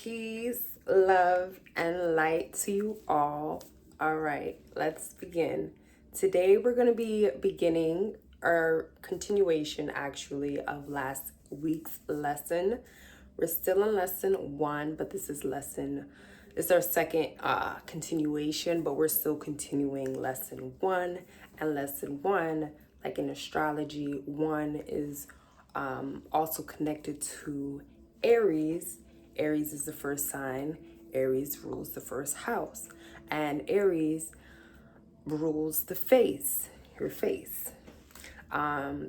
Peace, love, and light to you all. All right, let's begin. Today we're going to be beginning our continuation actually of last week's lesson. We're still in lesson 1, but this is our second continuation, but we're still continuing lesson 1. And lesson 1, like in astrology, 1 is also connected to Aries. Aries is the first sign. Aries rules the first house. And Aries rules the face, your face.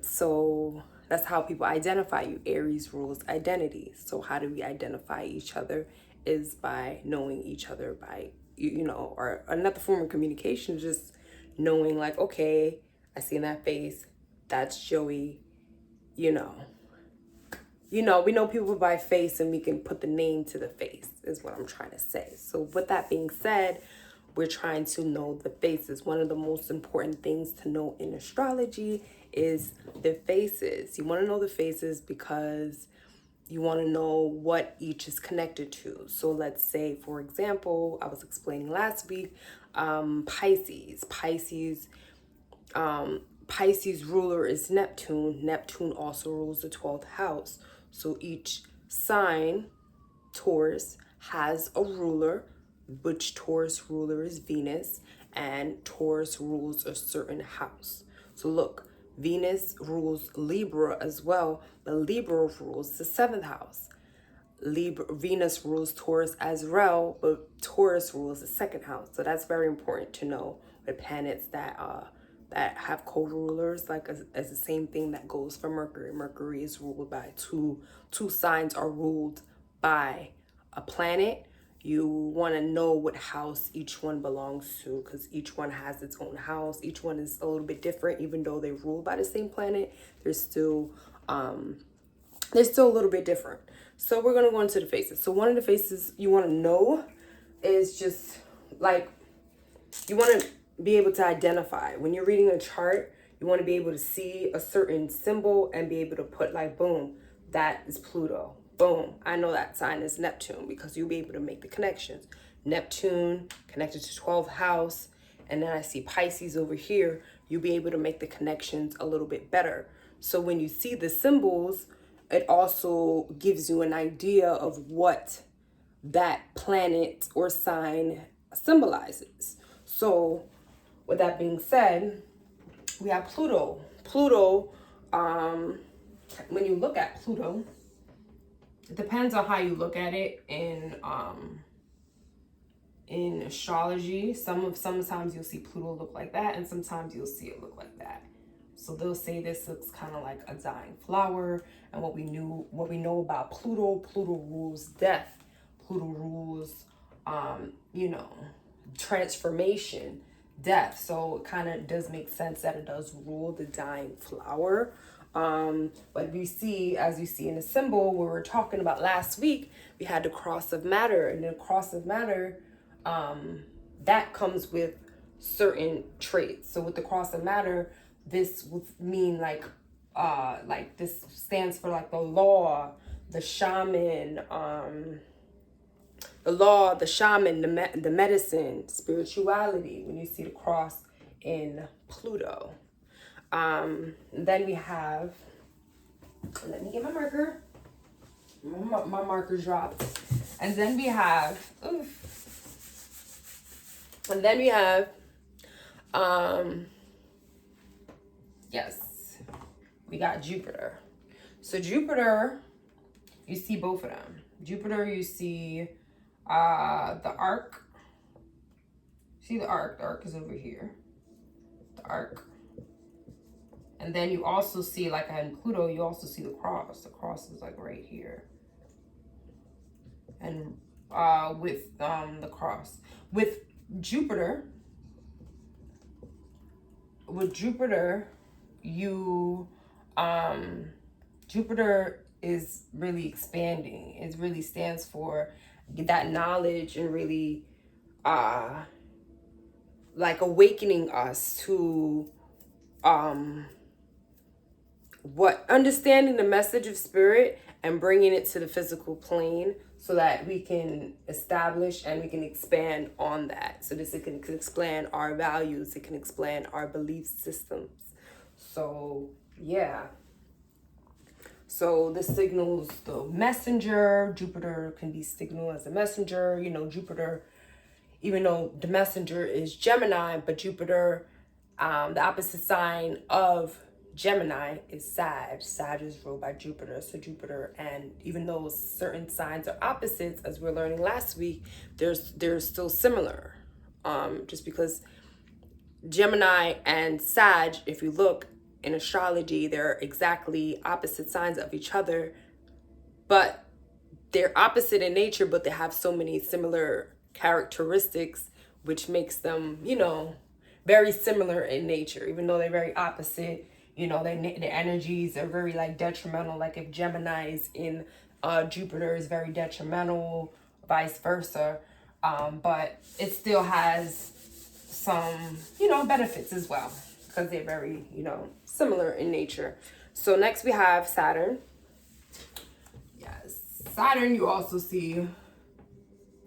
So that's how people identify you. Aries rules identity. So how do we identify each other is by knowing each other by, or another form of communication, just knowing like, okay, I see in that face, that's Joey, we know people by face and we can put the name to the face is what I'm trying to say. So with that being said, we're trying to know the faces. One of the most important things to know in astrology is the faces. You want to know the faces because you want to know what each is connected to. So let's say, for example, I was explaining last week, Pisces. Pisces ruler is Neptune. Neptune also rules the 12th house. So each sign, Taurus, has a ruler, which Taurus ruler is Venus, and Taurus rules a certain house. So look, Venus rules Libra as well, but Libra rules the 7th house. Venus rules Taurus as well, but Taurus rules the 2nd house. So that's very important to know with planets that have co-rulers, like as the same thing that goes for Mercury. Mercury is ruled by two signs are ruled by a planet. You want to know what house each one belongs to because each one has its own house. Each one is a little bit different, even though they rule by the same planet. They're still a little bit different. So we're gonna go into the faces. So one of the faces you want to know is just like you want to be able to identify when you're reading a chart. You want to be able to see a certain symbol and be able to put like, boom, that is Pluto. Boom, I know that sign is Neptune because you'll be able to make the connections. Neptune connected to 12th house, and then I see Pisces over here. You'll be able to make the connections a little bit better. So when you see the symbols, it also gives you an idea of what that planet or sign symbolizes. So with that being said, we have Pluto. Pluto, when you look at Pluto, it depends on how you look at it in astrology. Sometimes you'll see Pluto look like that, and sometimes you'll see it look like that. So they'll say this looks kind of like a dying flower. And what we know about Pluto rules death. Pluto rules, transformation, death. So it kind of does make sense that it does rule the dying flower. But we see, as you see in the symbol we were talking about last week, we had the cross of matter, and the cross of matter, that comes with certain traits. So with the cross of matter, this would mean like this stands for like the law, the shaman, the medicine, spirituality, when you see the cross in Pluto. Then we have, let me get my marker. My marker dropped. And then we have, we got Jupiter. So Jupiter, you see both of them. Jupiter, you see the arc. See the arc? The arc is over here. The arc. And then you also see, like in Pluto, you also see the cross. The cross is like right here. And with the cross. With Jupiter, you Jupiter is really expanding. It really stands for that knowledge and really like awakening us to what understanding the message of spirit and bringing it to the physical plane so that we can establish and we can expand on that. So this, it can expand our values, it can expand our belief systems. So yeah. So this signals the messenger. Jupiter can be signaled as a messenger. You know, Jupiter, even though the messenger is Gemini, but Jupiter, the opposite sign of Gemini is Sag. Sag is ruled by Jupiter. So Jupiter, and even though certain signs are opposites, as we are learning last week, they're still similar. Just because Gemini and Sag, if you look in astrology, they're exactly opposite signs of each other, but they're opposite in nature, but they have so many similar characteristics, which makes them, you know, very similar in nature. Even though they're very opposite, you know, their energies are very like detrimental. Like if Gemini is in Jupiter is very detrimental, vice versa. But it still has some, you know, benefits as well, because they're very, you know, similar in nature. So next we have Saturn. Yes, Saturn, you also see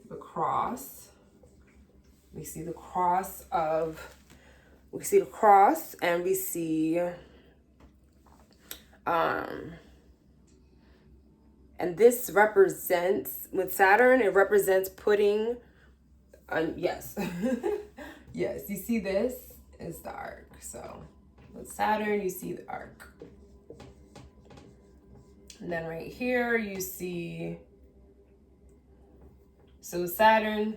the cross. We see the cross and we see, and this represents, with Saturn, it represents putting, yes, yes, you see this is the arc. So with Saturn, you see the arc. And then right here, you see, so Saturn,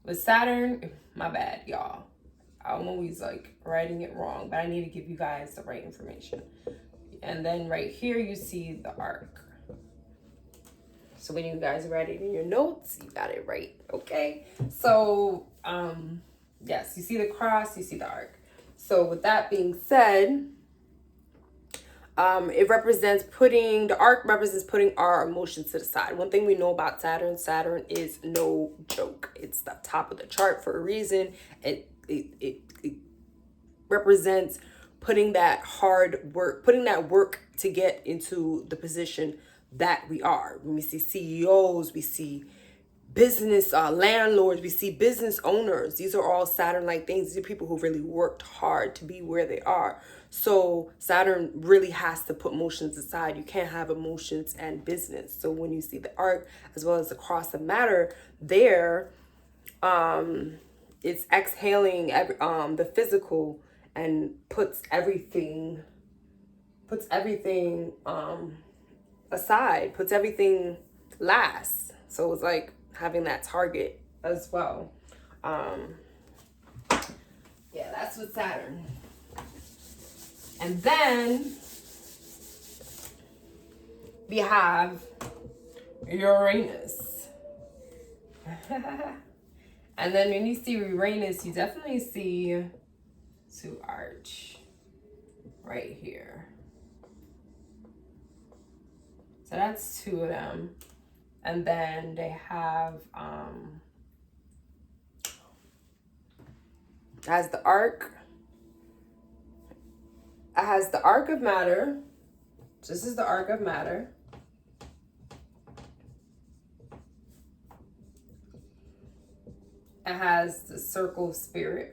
with Saturn, my bad, y'all. I'm always like writing it wrong, but I need to give you guys the right information. And then right here, you see the arc. So when you guys write it in your notes, you got it right, okay? So, yes, you see the cross, you see the arc. So with that being said, it represents the arc represents putting our emotions to the side. One thing we know about Saturn is no joke. It's the top of the chart for a reason. It represents putting that hard work, putting that work to get into the position that we are. When we see CEOs, we see business landlords, we see business owners. These are all Saturn-like things. These are people who really worked hard to be where they are. So Saturn really has to put emotions aside. You can't have emotions and business. So when you see the arc as well as the cross of matter there, it's exhaling the physical and puts everything aside, puts everything last. So it's like having that target as well. Yeah, that's with Saturn. And then we have Uranus. And then when you see Uranus, you definitely see two arch right here. So that's two of them. And then they have, has the arc. It has the arc of matter. This is the arc of matter. It has the circle of spirit.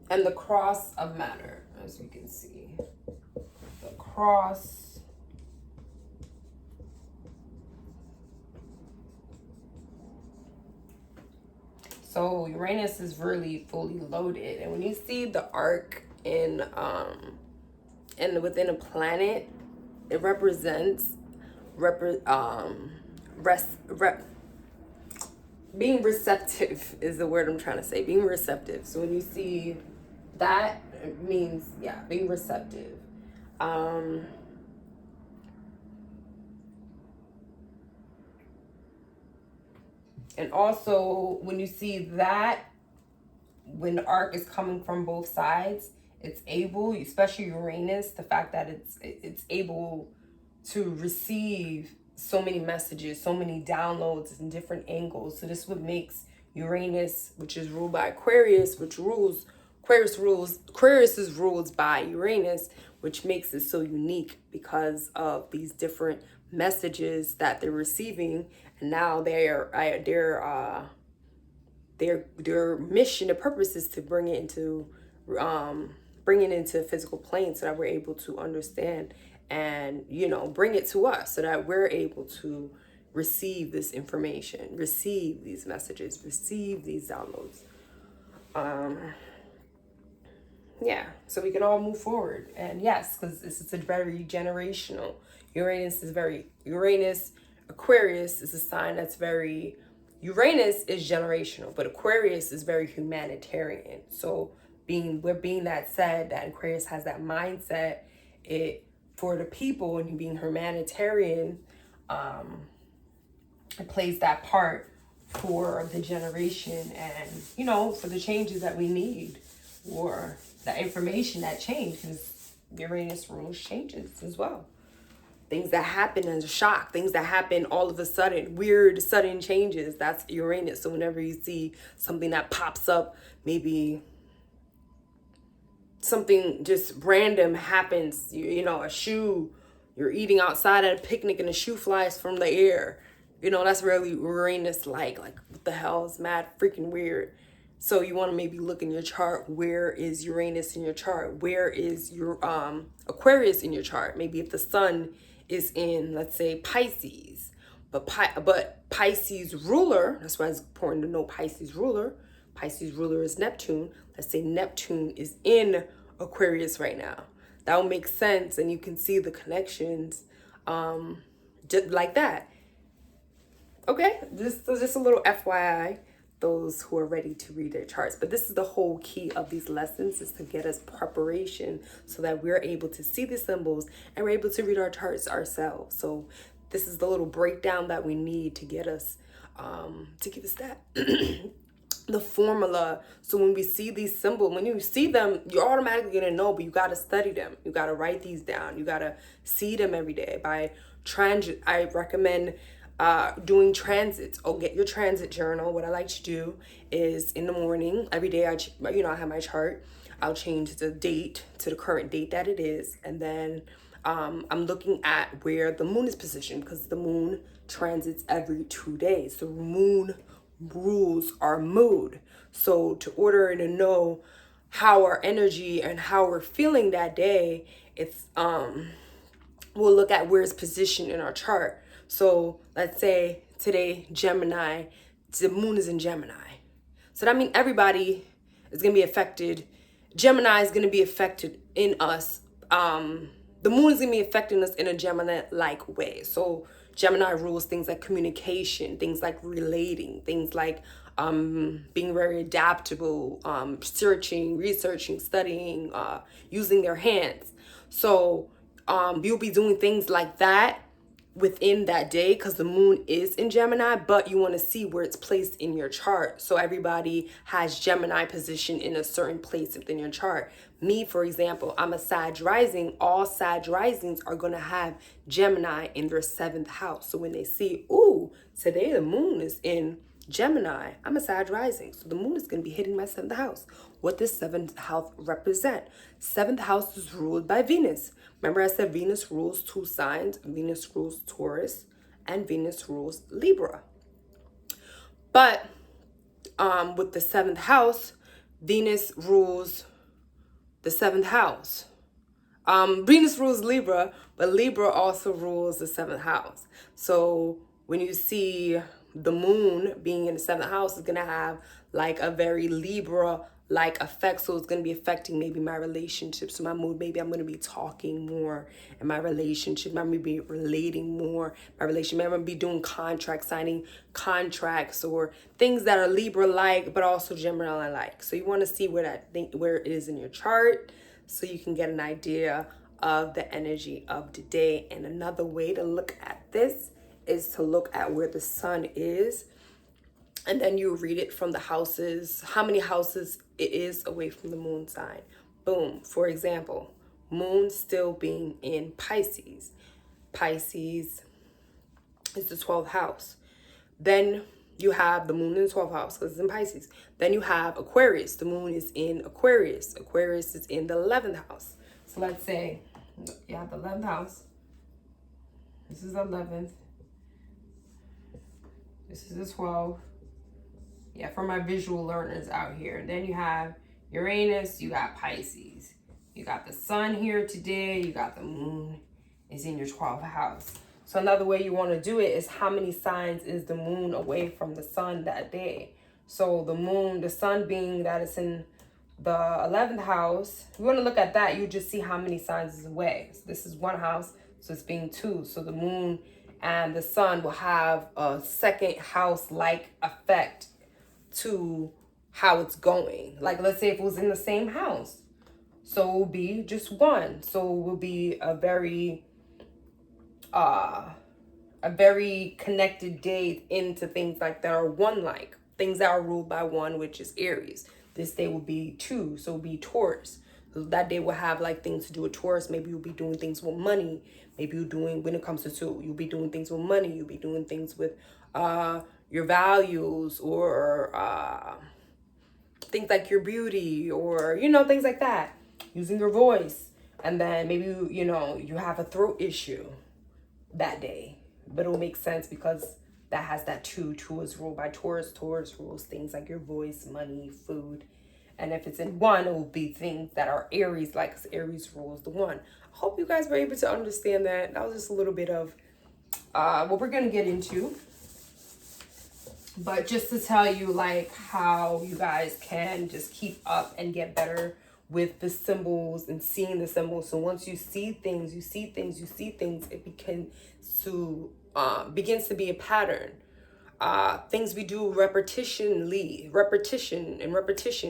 And the cross of matter, as you can see. The cross. So Uranus is really fully loaded. And when you see the arc in within a planet, it represents being receptive is the word I'm trying to say. Being receptive. So when you see that, it means, yeah, being receptive. And also, when you see that, when the arc is coming from both sides, it's able, especially Uranus, the fact that it's able to receive so many messages, so many downloads in different angles. So this what makes Uranus, which is ruled by Aquarius, Aquarius is ruled by Uranus, which makes it so unique because of these different messages that they're receiving. And now their mission, the purpose is to bring it into physical plane so that we're able to understand and, bring it to us so that we're able to receive this information, receive these messages, receive these downloads. Yeah, so we can all move forward. And yes, because this is a very generational. Uranus, Aquarius is a sign that's very, Uranus is generational, but Aquarius is very humanitarian. So being that said, that Aquarius has that mindset, for the people and being humanitarian, it plays that part for the generation and, for the changes that we need, or the information that change, because Uranus rules changes as well. Things that happen as a shock, things that happen all of a sudden, weird sudden changes, that's Uranus. So whenever you see something that pops up, maybe something just random happens, a shoe, you're eating outside at a picnic and a shoe flies from the air. That's really Uranus like what the hell, is mad freaking weird. So you want to maybe look in your chart, where is Uranus in your chart? Where is your Aquarius in your chart? Maybe if the sun is in, let's say, Pisces, but Pisces ruler, that's why it's important to know Pisces ruler. Pisces ruler is Neptune. Let's say Neptune is in Aquarius right now. That will make sense, and you can see the connections just like that. Okay, just a little FYI, those who are ready to read their charts. But this is the whole key of these lessons, is to get us preparation so that we're able to see the symbols and we're able to read our charts ourselves. So this is the little breakdown that we need to get us, to give us that, the formula. So when we see these symbols, when you see them, you're automatically going to know, but you got to study them. You got to write these down. You got to see them every day. I recommend doing transits. Get your transit journal. What I like to do is in the morning, every day, I have my chart. I'll change the date to the current date that it is. And then I'm looking at where the moon is positioned, because the moon transits every 2 days. The moon rules our mood. So to know how our energy and how we're feeling that day, we'll look at where it's positioned in our chart. So let's say today, Gemini, the moon is in Gemini. So that means everybody is going to be affected. Gemini is going to be affected in us. The moon is going to be affecting us in a Gemini-like way. So Gemini rules things like communication, things like relating, things like being very adaptable, researching, studying, using their hands. So you'll be doing things like that within that day, because the moon is in Gemini, but you want to see where it's placed in your chart. So everybody has Gemini position in a certain place within your chart. Me, for example, I'm a Sag rising. All Sag risings are going to have Gemini in their 7th house. So when they see, ooh, today the moon is in Gemini, I'm a Sag rising. So the moon is going to be hitting my 7th house. What does 7th house represent? 7th house is ruled by Venus. Remember I said Venus rules 2 signs. Venus rules Taurus and Venus rules Libra. But with the 7th house, Venus rules the 7th house. Venus rules Libra, but Libra also rules the 7th house. So when you see the moon being in the 7th house, is going to have like a very Libra-like effect. So it's going to be affecting maybe my relationships, so my mood. Maybe I'm going to be talking more in my relationship. I'm going to be relating more in my relationship. Maybe I'm going to be doing signing contracts, or things that are Libra-like, but also Gemini-like. So you want to see where it is in your chart, so you can get an idea of the energy of the day. And another way to look at this is to look at where the sun is, and then you read it from the houses, how many houses it is away from the moon sign. Boom. For example, moon still being in Pisces. Pisces is the 12th house. Then You have the moon in the 12th house because it's in Pisces. Then you have Aquarius. The moon is in Aquarius. Aquarius is in the 11th house. So let's say you have the 11th house. This is the 11th. This is the 12th. Yeah, for my visual learners out here. Then you have Uranus, you got Pisces. You got the sun here today, you got the moon is in your 12th house. So another way you want to do it is how many signs is the moon away from the sun that day. So the moon, the sun being that it's in the 11th house, you want to look at that, you just see how many signs is away. So this is one house, so it's being two. So the moon and the sun will have a second house-like effect to how it's going. Like, let's say if it was in the same house, so it will be just one. So it will be a very connected day into things like that are one, like things that are ruled by one, which is Aries. This day will be two, so it'll be Taurus. So that day will have like things to do with Taurus. Maybe you'll be doing things with money. Maybe you're doing, when it comes to two, you'll be doing things with money. You'll be doing things with your values, or things like your beauty, or, you know, things like that. Using your voice. And then maybe, you know, you have a throat issue that day. But it will make sense because that has that two. Two is ruled by Taurus. Taurus rules things like your voice, money, food. And if it's in one, it will be things that are Aries, like, because Aries rules the one. I hope you guys were able to understand that. That was just a little bit of what we're going to get into. But just to tell you, like, how you guys can just keep up and get better with the symbols and seeing the symbols. So once you see things, it begins to be a pattern. Things we do repetition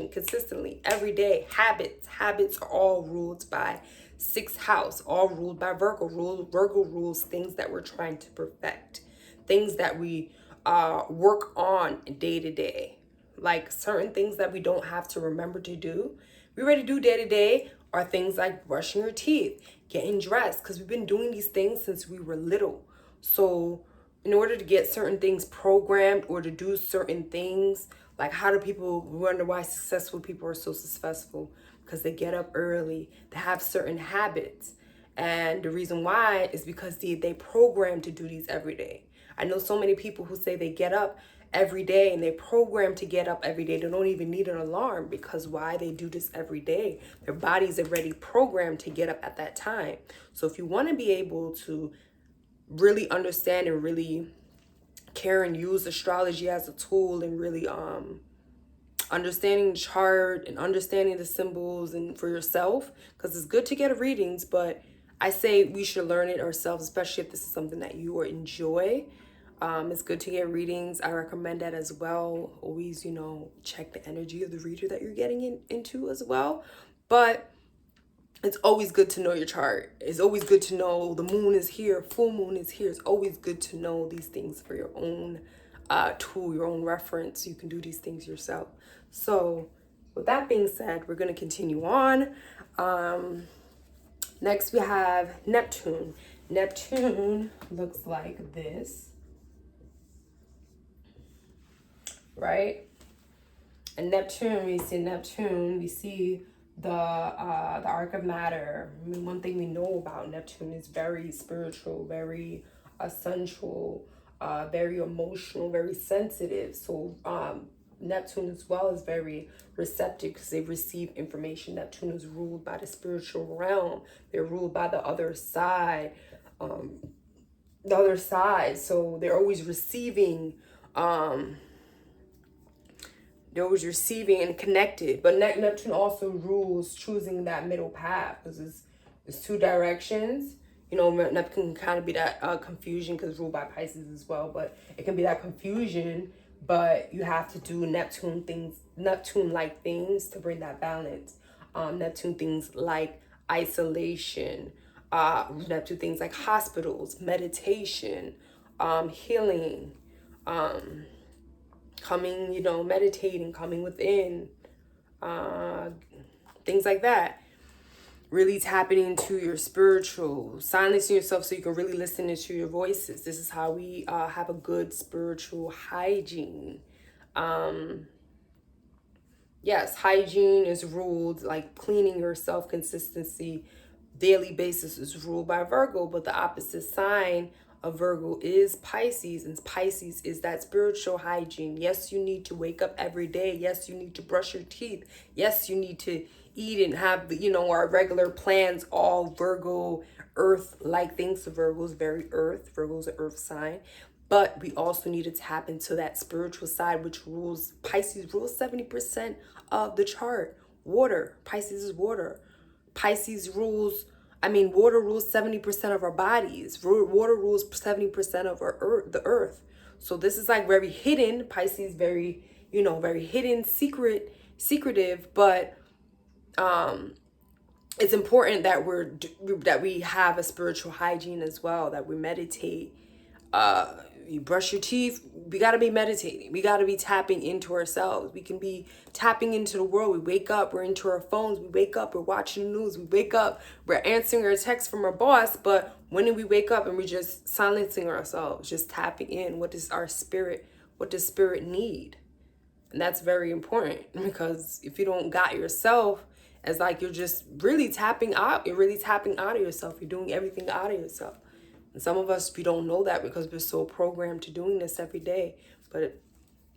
consistently every day. Habits are all ruled by 6th house, all ruled by Virgo. Virgo rules things that we're trying to perfect, things that we work on day to day. Like certain things that we don't have to remember to do, we already do day to day, are things like brushing your teeth, getting dressed, because we've been doing these things since we were little. So in order to get certain things programmed or to do certain things, like how do people wonder why successful people are so successful? Because they get up early, they have certain habits. And the reason why is because they program to do these every day. I know so many people who say they get up every day and they program to get up every day. They don't even need an alarm, because why? They do this every day. Their body's already programmed to get up at that time. So if you want to be able to really understand and really care and use astrology as a tool, and really understanding the chart and understanding the symbols and for yourself, because it's good to get readings, but I say we should learn it ourselves, especially if this is something that you enjoy. It's good to get readings. I recommend that as well. Always, you know, check the energy of the reader that you're getting into as well. But it's always good to know your chart. It's always good to know the moon is here, full moon is here. It's always good to know these things for your own tool, your own reference. You can do these things yourself. So with that being said, we're going to continue on. Next we have Neptune. Neptune looks like this, right? And Neptune, we see the arc of matter. I mean, one thing we know about Neptune is very spiritual, very sensual, very emotional, very sensitive. So Neptune as well is very receptive because they receive information. Neptune is ruled by the spiritual realm. They're ruled by the other side. So they're always receiving. They're always receiving and connected. But Neptune also rules choosing that middle path, because it's two directions. You know, Neptune can kind of be that confusion, because it's ruled by Pisces as well. But it can be that confusion, but you have to do Neptune-like things to bring that balance. Neptune things like isolation. Neptune things like hospitals, meditation, healing, coming, you know, meditating, coming within, things like that. really tapping into your spiritual, silencing yourself so you can really listen into your voices. This is how we have a good spiritual hygiene. Yes, hygiene is ruled, like cleaning yourself, consistency, daily basis is ruled by Virgo, but the opposite sign of Virgo is Pisces, and Pisces is that spiritual hygiene. Yes, you need to wake up every day. Yes, you need to brush your teeth. Yes, you need to eat and have the, our regular plans, all Virgo, earth-like things. So Virgo is very earth. Virgo is an earth sign. But we also need to tap into that spiritual side, which rules, Pisces rules 70% of the chart. Water, Pisces is water. Pisces rules, water rules 70% of our bodies. Water rules 70% of our earth, the earth. So this is like very hidden. Pisces very, very hidden, secretive, but it's important that we have a spiritual hygiene as well, that we meditate. You brush your teeth. We got to be meditating. We got to be tapping into ourselves. We can be tapping into the world. We wake up, we're into our phones. We wake up, we're watching the news. We wake up, we're answering our texts from our boss. But when do we wake up and we're just silencing ourselves, just tapping in? What does spirit need? And that's very important, because if you don't got yourself, it's like you're just really tapping out. You're really tapping out of yourself. You're doing everything out of yourself. And some of us, we don't know that because we're so programmed to doing this every day. But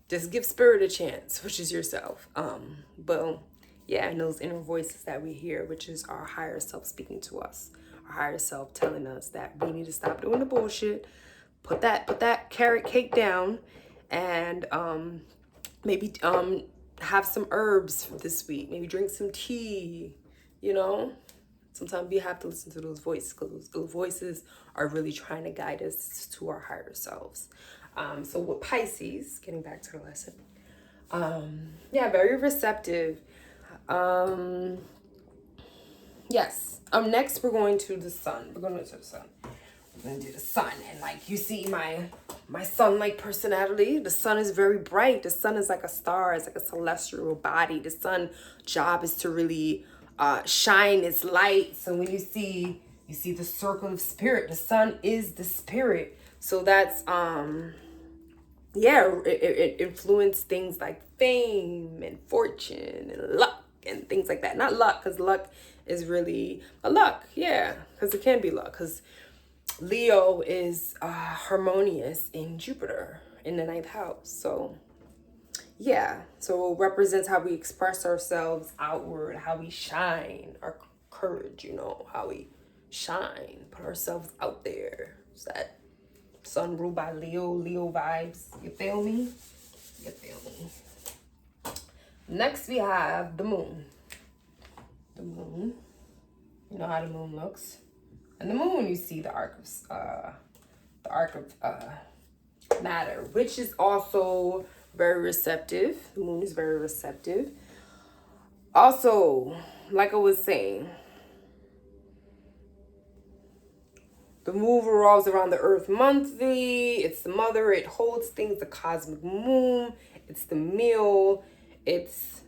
just give spirit a chance, which is yourself. But yeah, and those inner voices that we hear, which is our higher self speaking to us. Our higher self telling us that we need to stop doing the bullshit. Put that carrot cake down, and maybe have some herbs this week. Maybe drink some tea, Sometimes we have to listen to those voices, because those voices are really trying to guide us to our higher selves. So with Pisces, getting back to the lesson, very receptive. Yes. Next we're going to the sun. We're going to the sun. We're going to do the sun, and like you see my sun-like personality. The sun is very bright. The sun is like a star. It's like a celestial body. The sun job is to really shine its light. So when you see the circle of spirit, the sun is the spirit. So that's it influenced things like fame and fortune and luck and things like that. Not luck, because luck is really a luck, because it can be luck, because Leo is harmonious in Jupiter in the 9th house. So so it represents how we express ourselves outward, how we shine, our courage, how we shine, put ourselves out there. It's that sun ruled by Leo vibes. You feel me? Next we have the moon. The moon. You know how the moon looks. And the moon, you see the arc of matter, which is also very receptive. The moon is very receptive. Also, like I was saying, the moon revolves around the earth monthly. It's the mother. It holds things. The cosmic moon. It's the meal. It's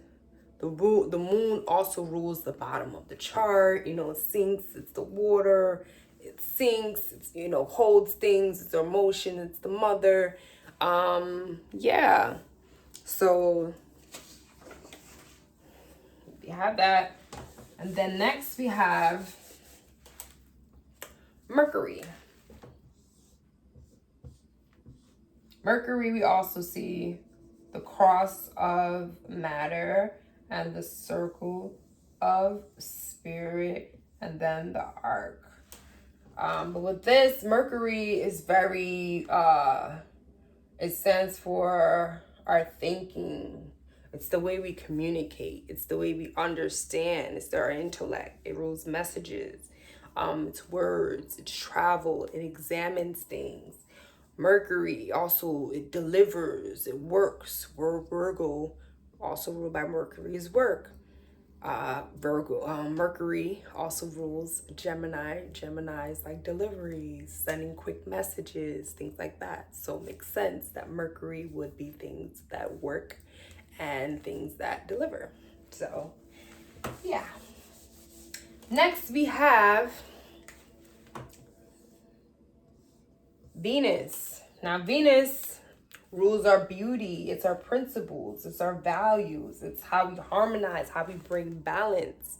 the moon also rules the bottom of the chart. It sinks. It's the water. It sinks. It's, holds things. It's the emotion. It's the mother. So we have that. And then next we have Mercury. Mercury, we also see the cross of matter and the circle of spirit, and then the arc. But with this, Mercury is very, it stands for our thinking. It's the way we communicate. It's the way we understand. It's our intellect. It rules messages. It's words. It's travel. It examines things. Mercury also, it delivers. It works. Virgo, also ruled by Mercury, is work. Mercury also rules Gemini. Gemini is like deliveries, sending quick messages, things like that. So it makes sense that Mercury would be things that work and things that deliver. So Next, we have Venus. Now, Venus rules our beauty. It's our principles. It's our values. It's how we harmonize, how we bring balance.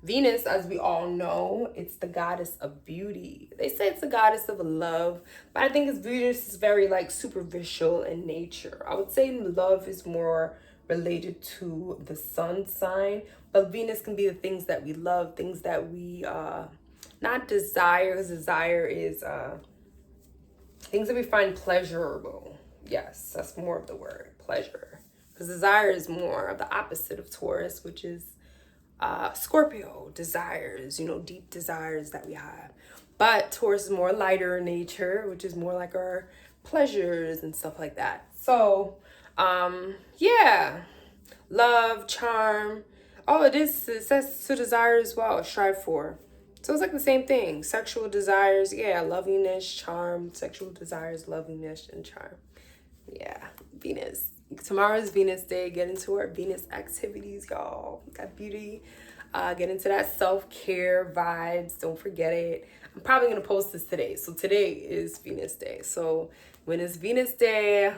Venus, as we all know, it's the goddess of beauty. They say it's the goddess of love, but I think Venus is very like superficial in nature. I would say love is more related to the sun sign, but Venus can be the things that we love, things that we not desire, because desire is things that we find pleasurable. Yes, that's more of the word, pleasure. Because desire is more of the opposite of Taurus, which is Scorpio, desires, deep desires that we have. But Taurus is more lighter in nature, which is more like our pleasures and stuff like that. So, yeah, love, charm. Oh, it says to desire as well, strive for. So it's like the same thing. Sexual desires, yeah, loveliness, charm, sexual desires, loveliness, and charm. Yeah, Venus. Tomorrow is Venus Day. Get into our Venus activities, y'all. Got beauty. Get into that self-care vibes. Don't forget it. I'm probably going to post this today. So today is Venus Day. So when it's Venus Day,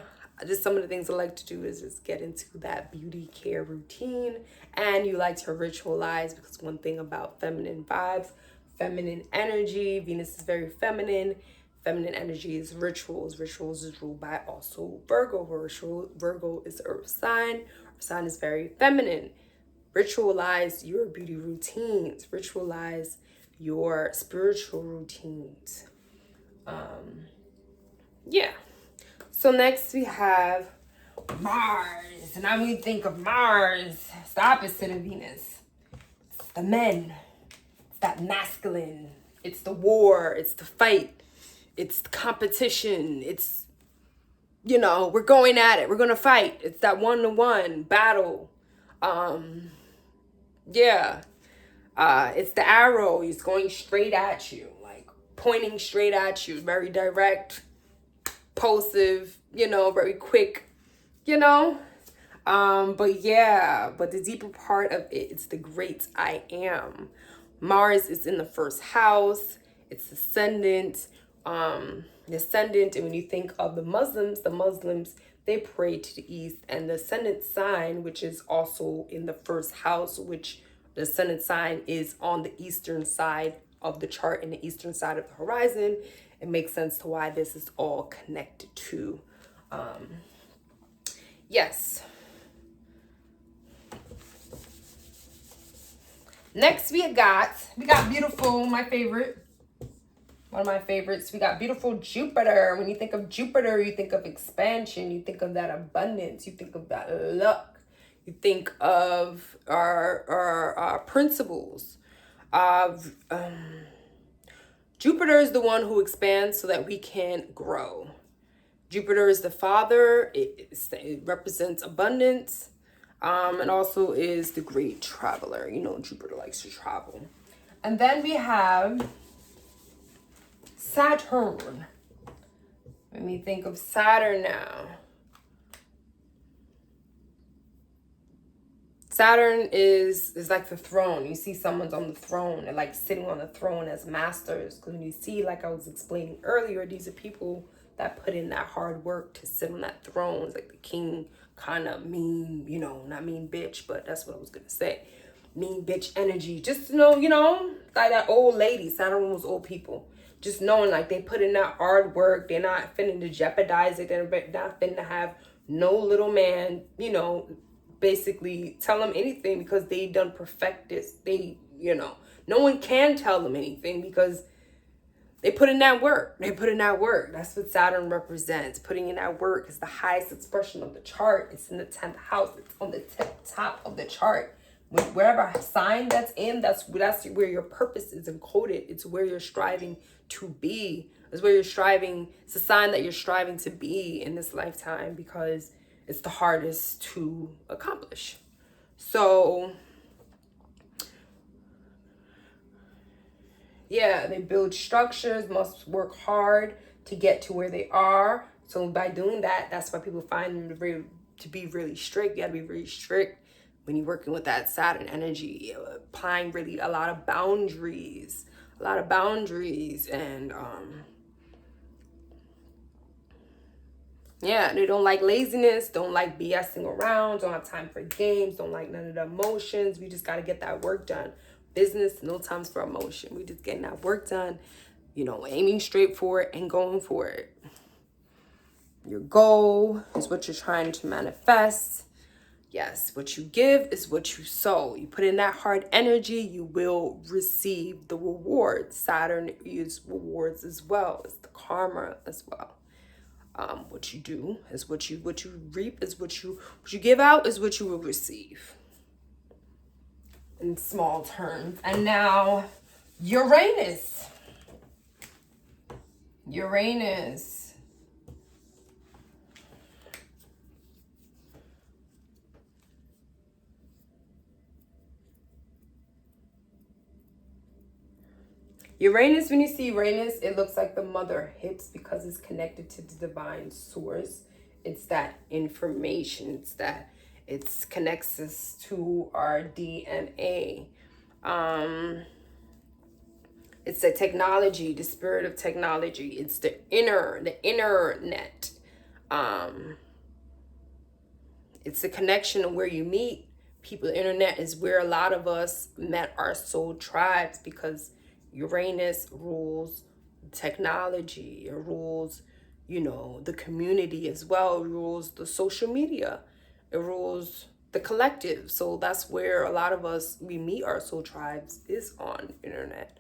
just some of the things I like to do is just get into that beauty care routine. And you like to ritualize, because one thing about feminine vibes, feminine energy, Venus is very feminine. Feminine energy is rituals. Rituals is ruled by also Virgo. Virgo is the earth sign. Earth sign is very feminine. Ritualize your beauty routines. Ritualize your spiritual routines. Yeah. So next we have Mars. And when you think of Mars, it's the opposite of Venus. It's the men. It's that masculine. It's the war. It's the fight. It's the competition. It's, we're going at it. We're going to fight. It's that one-to-one battle. Yeah. It's the arrow. It's going straight at you, like pointing straight at you. Very direct, impulsive, very quick, but the deeper part of it, it's the great I am. Mars is in the first house. It's ascendant. And when you think of the Muslims, they pray to the east, and the ascendant sign, which is also in the first house, which the ascendant sign is on the eastern side of the chart and the eastern side of the horizon. It makes sense to why this is all connected to. Yes. Next we got beautiful, my favorite. One of my favorites. We got beautiful Jupiter. When you think of Jupiter, you think of expansion. You think of that abundance. You think of that luck. You think of our principles. Jupiter is the one who expands so that we can grow. Jupiter is the father. It represents abundance. And also is the great traveler. Jupiter likes to travel. And then we have Saturn. Let me think of Saturn now. Saturn is like the throne. You see someone's on the throne and like sitting on the throne as masters. Because when you see, like I was explaining earlier, these are people that put in that hard work to sit on that throne. It's like the king, kind of mean, not mean bitch, but that's what I was going to say. Mean bitch energy. Just like that old lady. Saturn was old people. Just knowing like they put in that hard work. They're not finna to jeopardize it. They're not finna to have no little man, basically tell them anything, because they done perfect this. They, no one can tell them anything because they put in that work. That's what Saturn represents. Putting in that work is the highest expression of the chart. It's in the 10th house. It's on the top of the chart. Wherever sign that's in, that's where your purpose is encoded. It's where you're striving to be. It's where you're striving. It's a sign that you're striving to be in this lifetime, because it's the hardest to accomplish. So, yeah, they build structures, must work hard to get to where they are. So by doing that, that's why people find them to be really strict. You gotta be really strict. when you're working with that Saturn energy, applying really a lot of boundaries, and yeah, they don't like laziness, don't like BSing around, don't have time for games, don't like none of the emotions. We just got to get that work done. Business, no times for emotion. We just getting that work done, you know, aiming straight for it and going for it. Your goal is what you're trying to manifest. Yes, what you give is what you sow. You put in that hard energy, you will receive the rewards. Saturn is rewards as well. It's the karma as well. What you do is what you reap is what you give out is what you will receive. In small terms. And now Uranus. Uranus. Uranus, when you see Uranus, it looks like the mother hips because it's connected to the divine source. It's that information. It's that it connects us to our DNA. It's the technology, the spirit of technology. It's the internet. It's the connection of where you meet people. The internet is where a lot of us met our soul tribes, because Uranus rules technology. It rules, you know, the community as well. It rules the social media. It rules the collective. So that's where a lot of us, we meet our soul tribes, is on internet.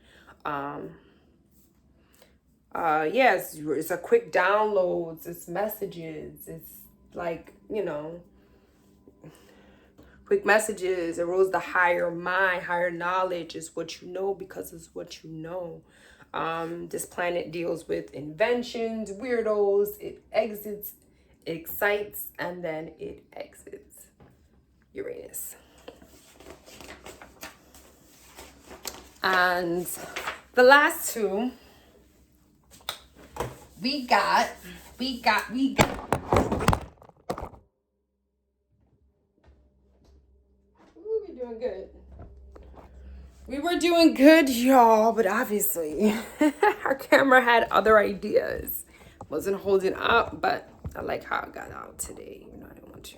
Yes, it's a quick downloads, it's messages, it's like, you know, quick messages. It rules the higher mind, higher knowledge is what you know because it's what you know. This planet deals with inventions, weirdos, it exits, it excites, and then it exits. Uranus. And the last two, we got. We're doing good. We were doing good, y'all, but obviously our camera had other ideas. Wasn't holding up, but I like how it got out today. You know, I didn't want to.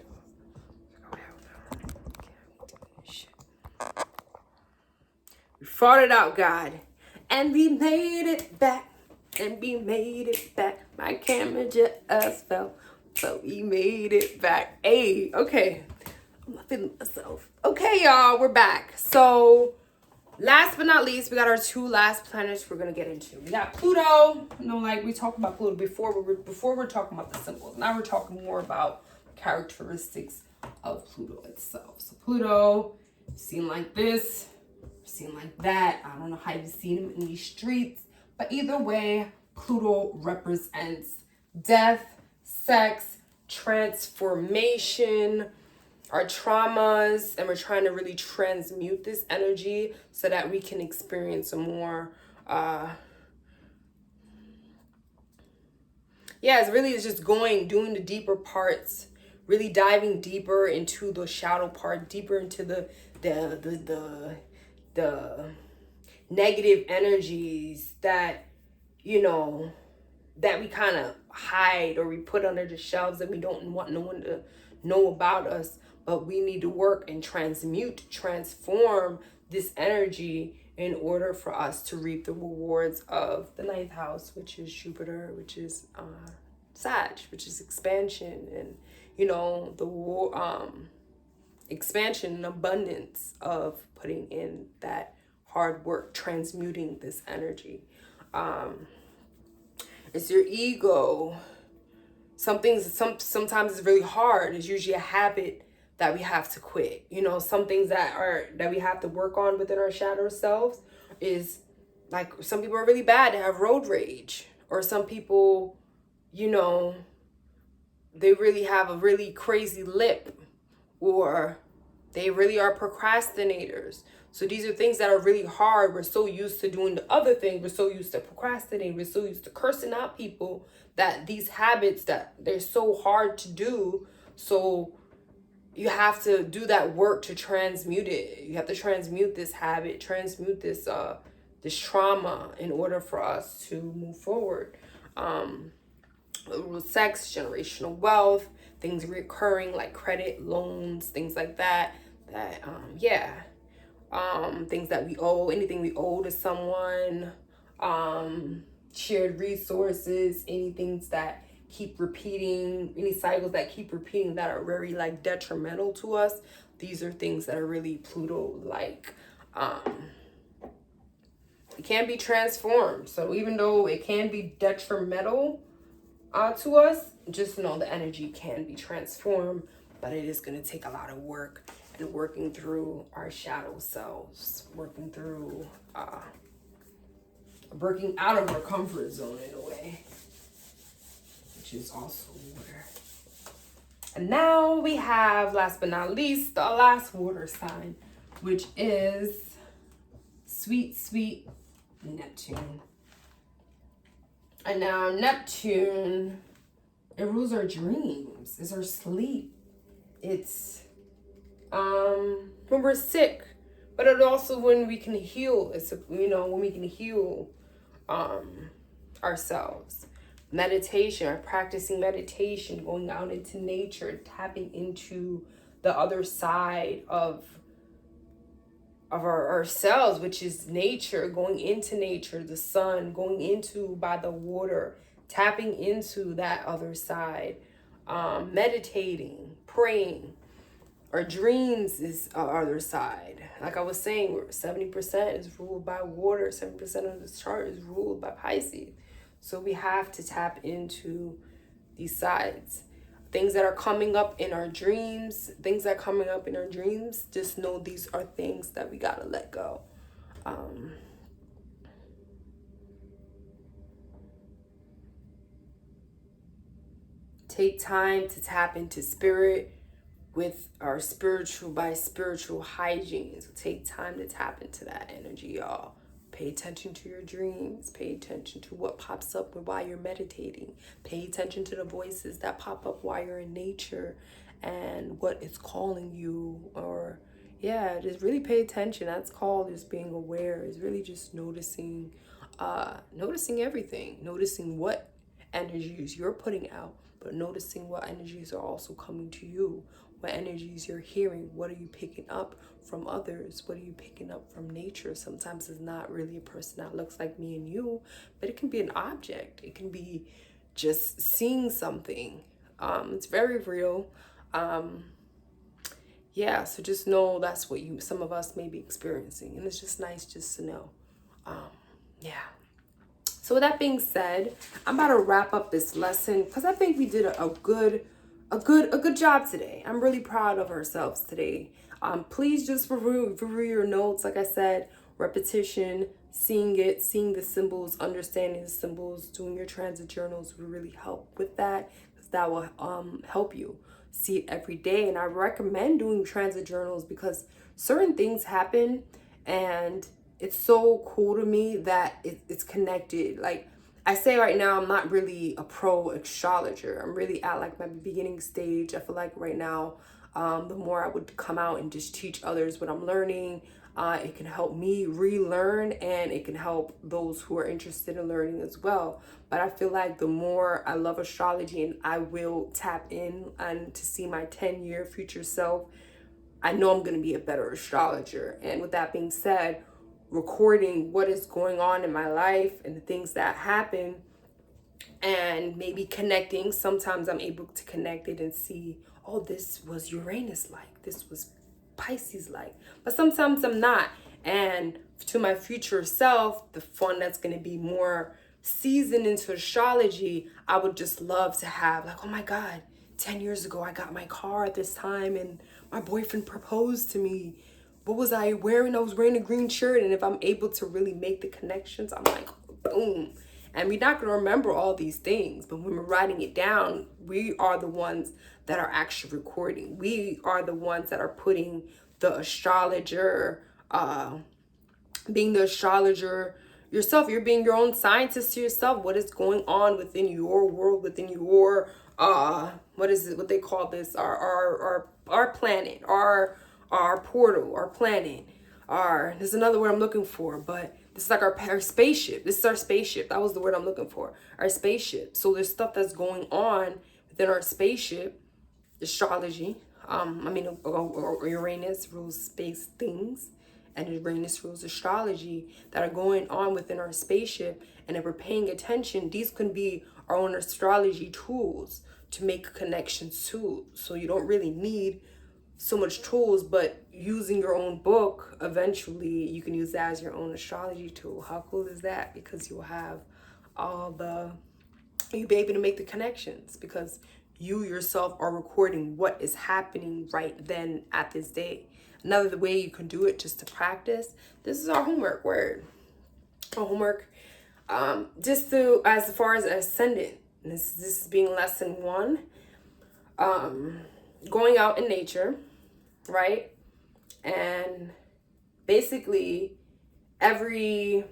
We fought it out, God. And we made it back. And we made it back. My camera just fell, but we made it back. Hey, okay. I'm not feeling myself. Okay, y'all, we're back. So, last but not least, we got our two last planets we're gonna get into. We got Pluto. You know, like we talked about Pluto before. We're talking about the symbols. Now we're talking more about characteristics of Pluto itself. So Pluto, seen like this, seen like that. I don't know how you've seen him in these streets, but either way, Pluto represents death, sex, transformation, our traumas, and we're trying to really transmute this energy so that we can experience a more it's just doing the deeper parts, really diving deeper into the shadow part, deeper into the negative energies that, you know, that we kind of hide or we put under the shelves, that we don't want no one to know about us. But we need to work and transform this energy in order for us to reap the rewards of the 9th house, which is Jupiter, which is Sag, which is expansion, and, you know, the expansion and abundance of putting in that hard work, transmuting this energy. It's your ego. Sometimes it's really hard. It's usually a habit that we have to quit. You know, some things that we have to work on within our shadow selves is, like, some people are really bad to have road rage, or some people, you know, they really have a really crazy lip, or they really are procrastinators. So these are things that are really hard. We're so used to doing the other thing. We're so used to procrastinating. We're so used to cursing out people, that these habits, that they're so hard to do. So you have to do that work to transmute it. You have to transmute this habit, transmute this this trauma in order for us to move forward. Sex, generational wealth, things recurring like credit, loans, things like that. Things that we owe, anything we owe to someone, shared resources, any things that keep repeating, any cycles that keep repeating that are very like detrimental to us. These are things that are really Pluto like. It can be transformed. So even though it can be detrimental to us, just know the energy can be transformed, but it is going to take a lot of work and working through our shadow selves, working through breaking out of our comfort zone in a way, which is also water. And now we have, last but not least, the last water sign, which is sweet, sweet Neptune. And now Neptune, it rules our dreams, it's our sleep. It's when we're sick, but it also when we can heal. It's, you know, when we can heal ourselves. Meditation, or practicing meditation, going out into nature, tapping into the other side of ourselves, which is nature, going into nature, the sun, going into by the water, tapping into that other side, meditating, praying. Our dreams is our other side. Like I was saying, 70% is ruled by water, 70% of the chart is ruled by Pisces. So we have to tap into these sides. Things that are coming up in our dreams, just know these are things that we gotta let go. Take time to tap into spirit with our spiritual hygiene. So take time to tap into that energy, y'all. Pay attention to your dreams. Pay attention to what pops up while you're meditating. Pay attention to the voices that pop up while you're in nature and what is calling you. Or, yeah, just really pay attention. That's called just being aware. Is really just noticing everything. Noticing what energies you're putting out, but noticing what energies are also coming to you. What energies you're hearing. What are you picking up from others? What are you picking up from nature? Sometimes it's not really a person that looks like me and you, but it can be an object. It can be just seeing something. It's very real. Yeah, so just know that's what some of us may be experiencing, and it's just nice just to know. Yeah. So with that being said, I'm about to wrap up this lesson because I think we did a good job today. I'm really proud of ourselves today. Please just review your notes. Like I said, repetition, seeing the symbols, understanding the symbols, doing your transit journals will really help with that, because that will help you see it every day. And I recommend doing transit journals because certain things happen and it's so cool to me that it's connected. Like I say right now, I'm not really a pro astrologer. I'm really at like my beginning stage. I feel like right now, the more I would come out and just teach others what I'm learning, it can help me relearn, and it can help those who are interested in learning as well. But I feel like the more I love astrology and I will tap in and to see my 10-year future self, I know I'm going to be a better astrologer. And with that being said, recording what is going on in my life and the things that happen, and maybe connecting. Sometimes I'm able to connect it and see, oh, this was Uranus like, this was Pisces like, but sometimes I'm not. And to my future self, the one that's going to be more seasoned into astrology, I would just love to have like, oh my God, 10 years ago I got my car at this time and my boyfriend proposed to me. What was I wearing? I was wearing a green shirt. And if I'm able to really make the connections, I'm like, boom. And we're not going to remember all these things. But when we're writing it down, we are the ones that are actually recording. We are the ones that are putting the astrologer, being the astrologer yourself. You're being your own scientist to yourself. What is going on within your world, within your, what is it, what they call this? Our our planet, our portal, our planet, there's another word I'm looking for, but this is like our spaceship. This is our spaceship. That was the word I'm looking for. Our spaceship. So there's stuff that's going on within our spaceship. Astrology. Uranus rules space things, and Uranus rules astrology that are going on within our spaceship. And if we're paying attention, these can be our own astrology tools to make connections to. So you don't really need so much tools, but using your own book, eventually you can use that as your own astrology tool. How cool is that? Because you'll have you'll be able to make the connections, because you yourself are recording what is happening right then at this day. Another way you can do it, just to practice, this is our homework word. Our homework, just to, as far as ascendant, this is being lesson 1, going out in nature, right? And basically every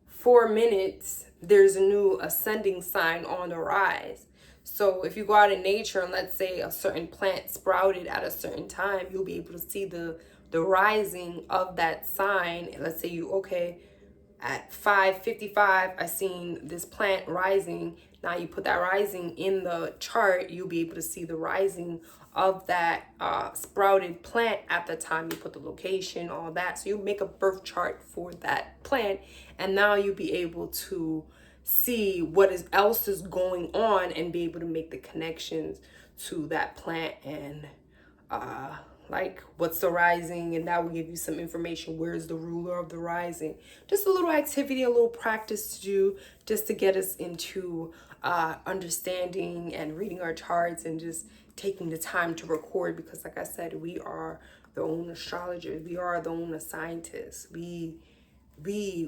4 minutes there's a new ascending sign on the rise. So if you go out in nature and let's say a certain plant sprouted at a certain time, you'll be able to see the rising of that sign. Let's say at 5:55 I seen this plant rising. Now you put that rising in the chart, you'll be able to see the rising of that sprouted plant at the time you put the location, all that. So you make a birth chart for that plant, and now you'll be able to see what else is going on and be able to make the connections to that plant and like what's the rising, and that will give you some information. Where's the ruler of the rising? Just a little activity, a little practice to do, just to get us into understanding and reading our charts and just taking the time to record, because like I said, we are the own astrologers, we are the own scientists. We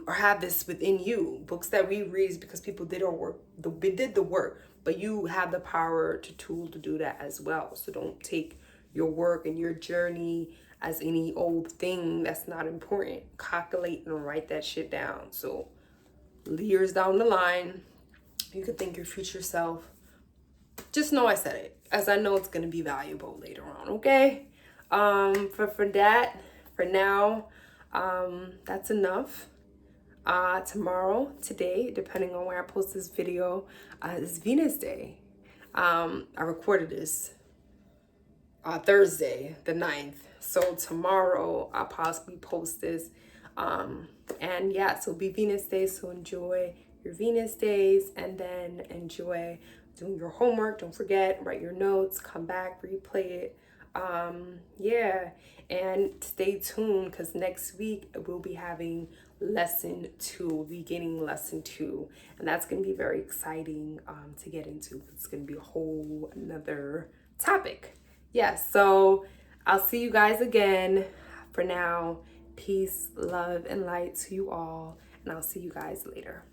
have this within you. Books that we read is because people did our work. We did the work, but you have the power to do that as well. So don't take your work and your journey as any old thing that's not important. Calculate and write that shit down. So years down the line, you could thank your future self. Just know I said it, as I know it's going to be valuable later on, okay? For now, that's enough. Today, depending on where I post this video, is Venus Day. I recorded this Thursday, the 9th. So tomorrow, I'll possibly post this. And yeah, so it'll be Venus Day. So enjoy your Venus days, and then enjoy doing your homework. Don't forget, write your notes, come back, replay it. Yeah, and stay tuned, because next week we'll be having lesson 2. We'll be getting lesson 2, and that's going to be very exciting to get into. It's going to be a whole another topic. Yes, so I'll see you guys again. For now, peace, love, and light to you all, and I'll see you guys later.